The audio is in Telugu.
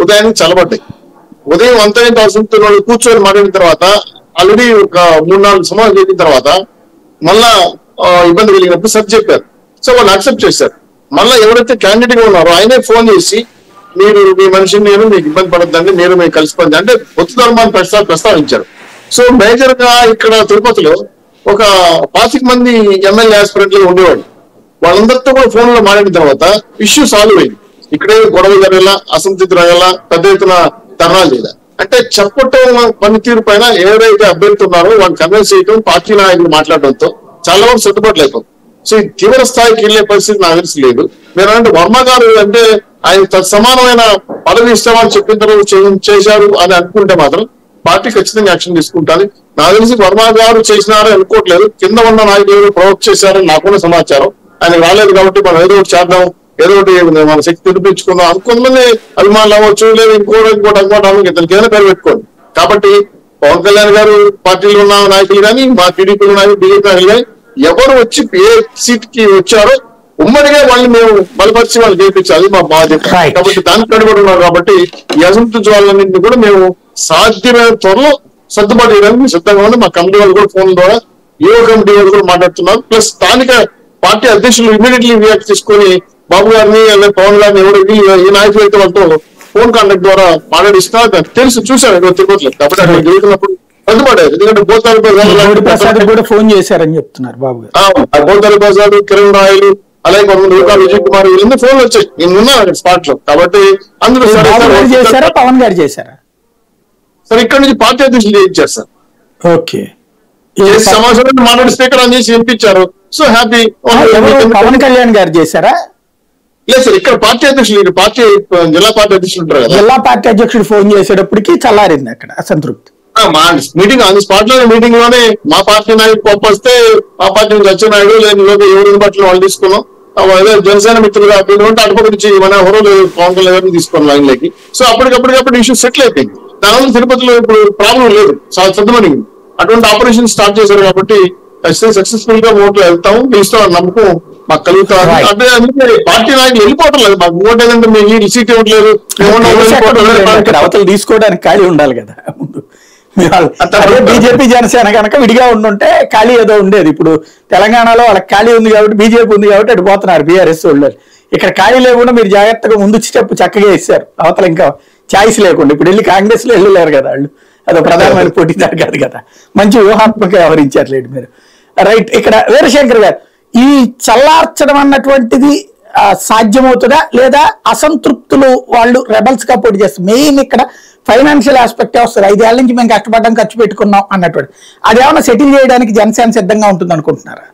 ఉదయానికి చల్లబడ్డాయి. ఉదయం అంతకంటే అసంతృప్తి వాళ్ళు కూర్చొని మాట్లాడిన తర్వాత ఆల్రెడీ ఒక 3-4 సమావేశాలు చేసిన తర్వాత మళ్ళా ఇబ్బంది కలిగినప్పుడు సరి చెప్పారు. సో వాళ్ళు యాక్సెప్ట్ చేశారు. మళ్ళీ ఎవరైతే క్యాండిడేట్ గా ఉన్నారో ఆయనే ఫోన్ చేసి మీరు మీ మనిషిని నేను మీకు ఇబ్బంది పడద్దండి, మీరు మీకు కలిసిపోద్ది అంటే పొత్తు ధర్మాన్ని ప్రస్తావించారు. సో మేజర్ గా ఇక్కడ తిరుపతిలో ఒక 25 మంది ఎమ్మెల్యే ఆస్పిరెంట్లు ఉండేవాళ్ళు. వాళ్ళందరితో కూడా ఫోన్ లో మాట్లాడిన తర్వాత ఇష్యూ సాల్వ్ అయింది. ఇక్కడే గొడవ జరగల, అసంతృప్తి రాగల, పెద్ద ఎత్తున ధర్నాలు లేదా అంటే చెప్పటం పనితీరు పైన ఎవరైతే అభ్యర్థి ఉన్నారో వాళ్ళు కన్విన్స్ చేయడం, పార్టీ నాయకులు మాట్లాడడంతో చాలా వరకు సర్దుబాట్లు అయిపోతుంది. సో ఈ తీవ్ర స్థాయికి వెళ్లే పరిస్థితి నాకు తెలిసి లేదు. మీరు అంటే వర్మ గారు అంటే ఆయన సమానమైన పదవి ఇస్తామని చెప్పిన తర్వాత చేశారు అని అనుకుంటే మాత్రం పార్టీ ఖచ్చితంగా యాక్షన్ తీసుకుంటారు. నాకు తెలిసి వర్మ గారు చేసినారని అనుకోవట్లేదు. కింద ఉన్న నాయకులు ప్రవోక్ చేశారని నాకున్న సమాచారం. ఆయన రాలేదు కాబట్టి మనం ఏదో ఒకటి చేద్దాం, ఏదో ఒకటి మన శక్తి నిరూపించుకుందాం. కొంతమంది అభిమానులు అవ్వచ్చు, లేదా ఇంకోటి ఇతనికి ఏదైనా పేరు పెట్టుకోండి. కాబట్టి పవన్ కళ్యాణ్ గారు పార్టీలో ఉన్న నాయకులు కానీ, మా టీడీపీలో నాయకులు, బీజేపీ నాయకులు కానీ ఎవరు వచ్చి ఏ సీట్ కి వచ్చారో ఉమ్మడిగా వాళ్ళని మేము బలపరిచి వాళ్ళు గెలిపించాలి మా బాధ్యత. కాబట్టి దానికి కట్టుబడి ఉన్నారు. కాబట్టి ఈ అసంతృప్తి వాళ్ళన్నింటినీ కూడా మేము సాధ్యమైన త్వరలో సర్దుబాటు చేయడానికి సిద్ధంగా ఉంది. మా కమిటీ వాళ్ళు కూడా ఫోన్ ద్వారా ఏఓ కమిటీ వాళ్ళు కూడా మాట్లాడుతున్నారు. ప్లస్ స్థానిక పార్టీ అధ్యక్షులు ఇమీడియట్లీ రియాక్ట్ చేసుకుని బాబు గారిని పవన్ గారిని ఎవరు ఈ నాయకులు అయితే వాళ్ళతో ఫోన్ కాంటాక్ట్ ద్వారా మాట్లాడిస్తున్నారు. నాకు తెలుసు, చూశాను తిరుపతిలో. కాబట్టి అక్కడ జరుగుతున్నప్పుడు సర్దుబాటారు. ఎందుకంటే బోతాలి ఫోన్ చేశారని చెప్తున్నారు బాబు గారు. బోతాలి ప్రసాద్, కిరణ్ రాయలు, అలాగే కొంతమంది విజయ్ కుమార్ వీళ్ళందరూ ఫోన్లు వచ్చాయి. నేను ఉన్నాను స్పాట్ లో. కాబట్టి అందులో చేశారా, పవన్ గారు చేశారా? సార్ ఇక్కడ నుంచి పార్టీ అధ్యక్షులు చేయించారు సార్. ఓకే, సమాచారం మాట్లాడి స్పీకర్ అని చేసి వినిపించారు. So happy. పవన్ కళ్యాణ్ గారు చేశారా? లేదు సార్, ఇక్కడ పార్టీ అధ్యక్షులు, పార్టీ జిల్లా పార్టీ అధ్యక్షులు ఉంటారు కదా, జిల్లా పార్టీ అధ్యక్షుడు ఫోన్ చేసేటప్పటికి చల్లారింది అక్కడ అసంతృప్తి. మా మీటింగ్ ఆన్ స్పాట్ లోనే మీటింగ్ లోనే మా పార్టీ నాయకుడు పంపిస్తే మా పార్టీ నుంచి వచ్చే నాయుడు లేదా ఎవరి బట్టలు వాళ్ళు తీసుకున్నాం. జనసేన మిత్రులుగా అటుపక్క నుంచి మన హోరోలు పవన్ కళ్యాణ్ తీసుకున్నాం లైన్ లోకి. సో అప్పటికప్పుడు ఇష్యూ సెటిల్ అయిపోయింది. దానివల్ల తిరుపతిలో ఇప్పుడు ప్రాబ్లం లేదు, చాలా సర్దుమణింది. అటువంటి ఆపరేషన్ స్టార్ట్ చేశారు కాబట్టి సక్సెస్ఫుల్ గా ఓట్లు వెళ్తాము, గెలుస్తామని నమ్మకం మాకు కలుగుతారు. అంటే అందుకే పార్టీ నాయకులు వెళ్ళిపోవటం లేదు. మాకు ఓటు ఏదంటే మీ సీట్ ఇవ్వట్లేదు, అవతలు తీసుకోవడానికి ఖాళీ ఉండాలి కదా. అదే బీజేపీ జనసేన కనుక విడిగా ఉండుంటే ఖాళీ ఏదో ఉండేది. ఇప్పుడు తెలంగాణలో వాళ్ళకి ఖాళీ ఉంది కాబట్టి, బీజేపీ ఉంది కాబట్టి అటు పోతున్నారు బీఆర్ఎస్ వాళ్ళు. ఇక్కడ ఖాళీ లేకుండా మీరు జాగ్రత్తగా ముందు స్టెప్ చక్కగా ఇస్తారు. అవతల ఇంకా ఛాయిస్ లేకుండా ఇప్పుడు వెళ్ళి కాంగ్రెస్ లో వెళ్ళలేరు కదా వాళ్ళు. అదో ప్రధానమైన పోటీదారు కాదు కదా. మంచి వ్యూహాత్మక వ్యవహరించారు లేదు మీరు. రైట్. ఇక్కడ వీరశంకర్ గారు, ఈ చల్లార్చడం అన్నటువంటిది సాధ్యమవుతుందా, లేదా అసంతృప్తులు వాళ్ళు రెబల్స్ గా పోటీ చేస్తారు? మెయిన్ ఇక్కడ ఫైనాన్షియల్ ఆస్పెక్టే వస్తారు. 5 ఏళ్ల నుంచి మేము కష్టపడ్డాం, ఖర్చు పెట్టుకున్నాం అన్నటువంటి అదేమన్నా సెటిల్ చేయడానికి జనసేన సిద్ధంగా ఉంటుంది అనుకుంటున్నారా?